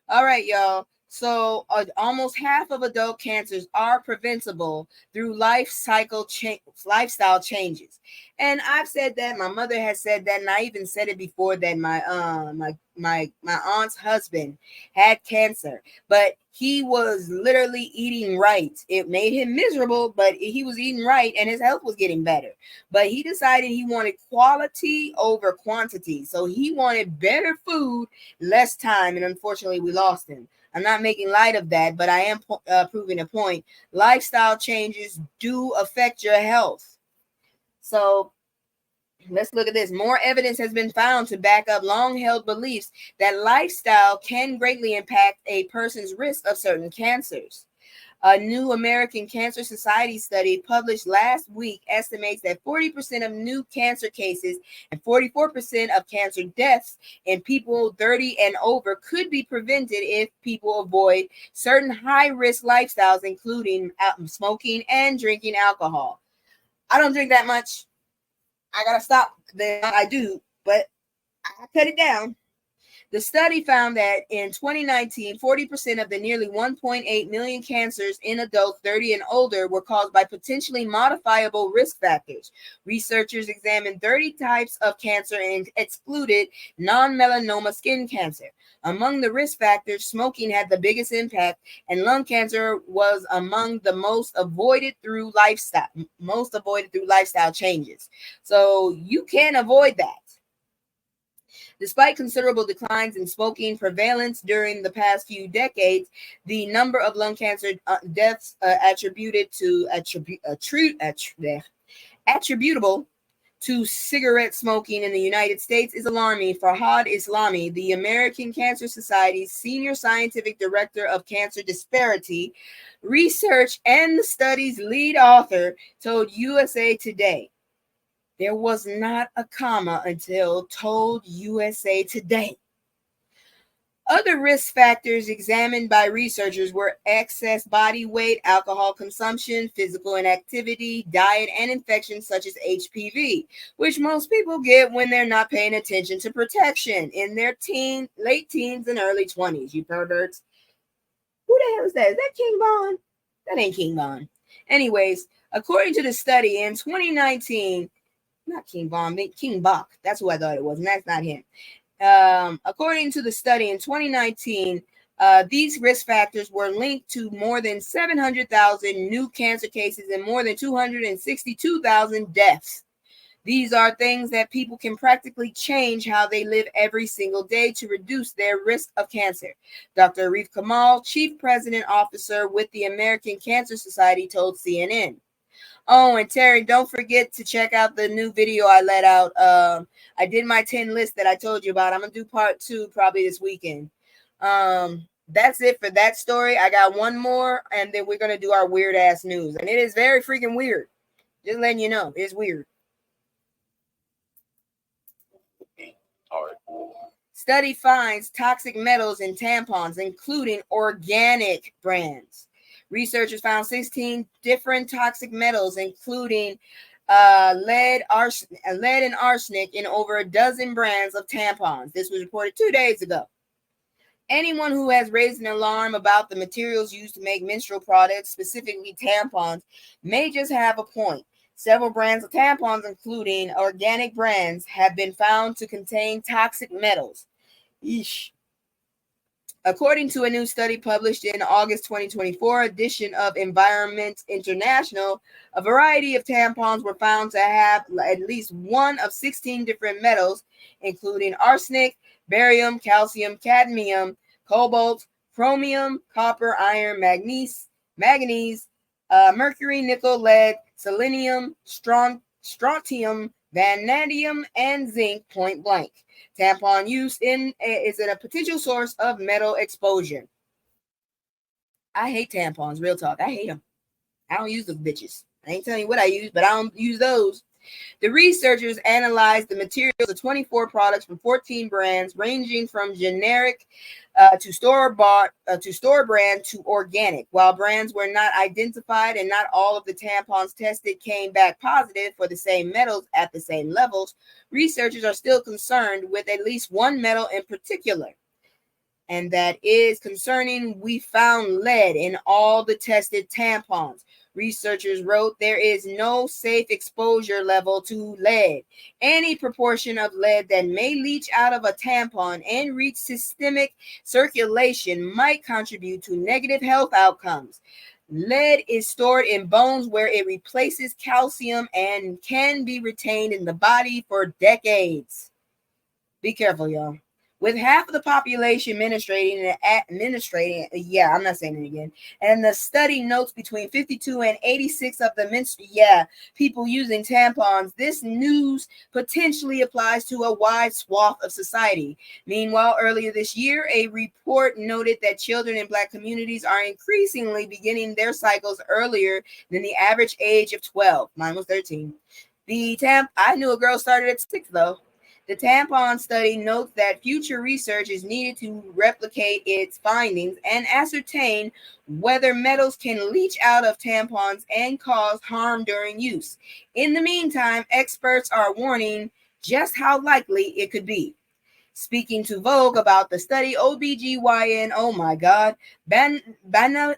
All right, y'all. So almost half of adult cancers are preventable through lifestyle changes. And I've said that, my mother has said that, and I even said it before that my aunt's husband had cancer, but he was literally eating right. It made him miserable, but he was eating right and his health was getting better. But he decided he wanted quality over quantity. So he wanted better food, less time, and unfortunately we lost him. I'm not making light of that, but I am proving a point. Lifestyle changes do affect your health. So let's look at this. More evidence has been found to back up long held beliefs that lifestyle can greatly impact a person's risk of certain cancers. A new American Cancer Society study published last week estimates that 40% of new cancer cases and 44% of cancer deaths in people 30 and over could be prevented if people avoid certain high-risk lifestyles, including smoking and drinking alcohol. I don't drink that much. I gotta stop. I do, but I cut it down. The study found that in 2019, 40% of the nearly 1.8 million cancers in adults 30 and older were caused by potentially modifiable risk factors. Researchers examined 30 types of cancer and excluded non-melanoma skin cancer. Among the risk factors, smoking had the biggest impact, and lung cancer was among the most avoided through lifestyle changes. So you can avoid that. Despite considerable declines in smoking prevalence during the past few decades, the number of lung cancer deaths attributable to cigarette smoking in the United States is alarming. Farhad Islami, the American Cancer Society's senior scientific director of cancer disparity research and the study's lead author, told USA Today. There was not a comma until told USA Today. Other risk factors examined by researchers were excess body weight, alcohol consumption, physical inactivity, diet, and infections such as HPV, which most people get when they're not paying attention to protection in their late teens and early 20s, you perverts. Who the hell is that? Is that King Von? That ain't King Von. Anyways, according to the study in 2019, not King Von, King Bach. That's who I thought it was, and that's not him. According to the study in 2019, these risk factors were linked to more than 700,000 new cancer cases and more than 262,000 deaths. These are things that people can practically change how they live every single day to reduce their risk of cancer. Dr. Arif Kamal, Chief President Officer with the American Cancer Society, told CNN. Oh, and Terry, don't forget to check out the new video I let out. I did my 10 list that I told you about. I'm going to do part 2 probably this weekend. That's it for that story. I got one more, and then we're going to do our weird ass news. And it is very freaking weird. Just letting you know, it's weird. All right. Study finds toxic metals in tampons, including organic brands. Researchers found 16 different toxic metals, including lead and arsenic, in over a dozen brands of tampons. This was reported 2 days ago. Anyone who has raised an alarm about the materials used to make menstrual products, specifically tampons, may just have a point. Several brands of tampons, including organic brands, have been found to contain toxic metals. Eesh. According to a new study published in August 2024 edition of Environment International, a variety of tampons were found to have at least one of 16 different metals, including arsenic, barium, calcium, cadmium, cobalt, chromium, copper, iron, manganese, mercury, nickel, lead, selenium, strontium, vanadium, and zinc, point blank. Tampon use is a potential source of metal exposure. I hate tampons, real talk. I hate them. I don't use those bitches. I ain't telling you what I use, but I don't use those. The researchers analyzed the materials of 24 products from 14 brands, ranging from generic to store brand to organic. While brands were not identified and not all of the tampons tested came back positive for the same metals at the same levels, researchers are still concerned with at least one metal in particular. and that is concerning. We found lead in all the tested tampons. Researchers wrote there is no safe exposure level to lead. Any proportion of lead that may leach out of a tampon and reach systemic circulation might contribute to negative health outcomes. Lead is stored in bones where it replaces calcium and can be retained in the body for decades. Be careful, y'all. With half of the population administrating, yeah, I'm not saying it again. And the study notes between 52 and 86 of the people using tampons. This news potentially applies to a wide swath of society. Meanwhile, earlier this year, a report noted that children in Black communities are increasingly beginning their cycles earlier than the average age of 12. Mine was 13. I knew a girl started at 6 though. The tampon study notes that future research is needed to replicate its findings and ascertain whether metals can leach out of tampons and cause harm during use. In the meantime, experts are warning just how likely it could be. Speaking to Vogue about the study, OBGYN, oh my God, Banafsheh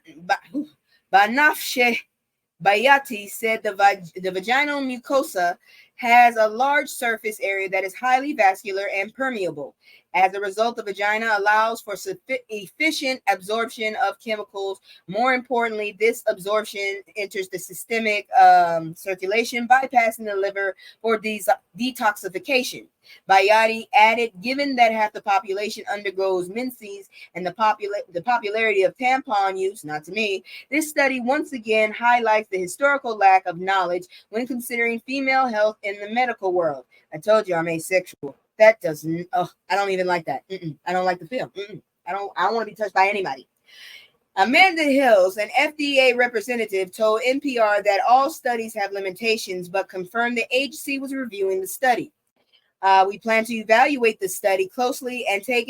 Bayati said the vaginal mucosa has a large surface area that is highly vascular and permeable. As a result, the vagina allows for efficient absorption of chemicals. More importantly, this absorption enters the systemic circulation, bypassing the liver for detoxification. Bayati added, given that half the population undergoes menses and the popularity of tampon use, not to me, this study once again highlights the historical lack of knowledge when considering female health in the medical world. I told you I'm asexual. That doesn't. Oh, I don't even like that. I don't like the feel. I don't want to be touched by anybody. Amanda Hills, an FDA representative, told NPR that all studies have limitations, but confirmed the agency was reviewing the study. We plan to evaluate the study closely and take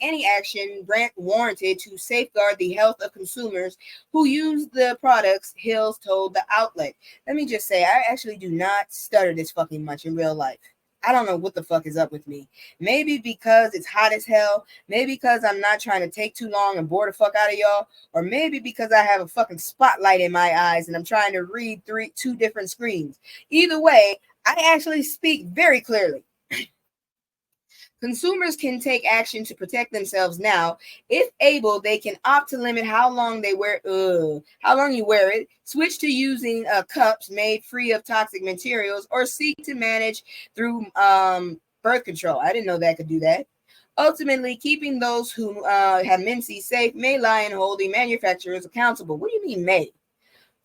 any action warranted to safeguard the health of consumers who use the products, Hills told the outlet. Let me just say, I actually do not stutter this fucking much in real life. I don't know what the fuck is up with me. Maybe because it's hot as hell. Maybe because I'm not trying to take too long and bore the fuck out of y'all. Or maybe because I have a fucking spotlight in my eyes and I'm trying to read two different screens. Either way, I actually speak very clearly. Consumers can take action to protect themselves now. If able, they can opt to limit how long you wear it, switch to using cups made free of toxic materials, or seek to manage through birth control. I didn't know that could do that. Ultimately, keeping those who have menses safe may lie in holding manufacturers accountable. What do you mean may?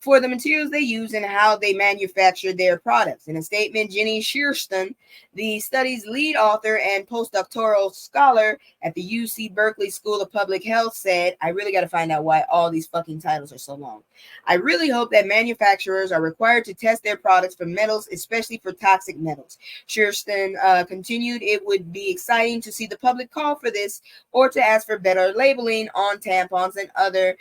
For the materials they use and how they manufacture their products. In a statement, Jenny Shearston, the study's lead author and postdoctoral scholar at the UC Berkeley School of Public Health, said, I really got to find out why all these fucking titles are so long. I really hope that manufacturers are required to test their products for metals, especially for toxic metals. Shearston continued, it would be exciting to see the public call for this or to ask for better labeling on tampons and other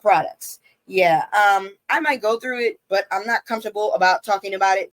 products. Yeah, I might go through it, but I'm not comfortable about talking about it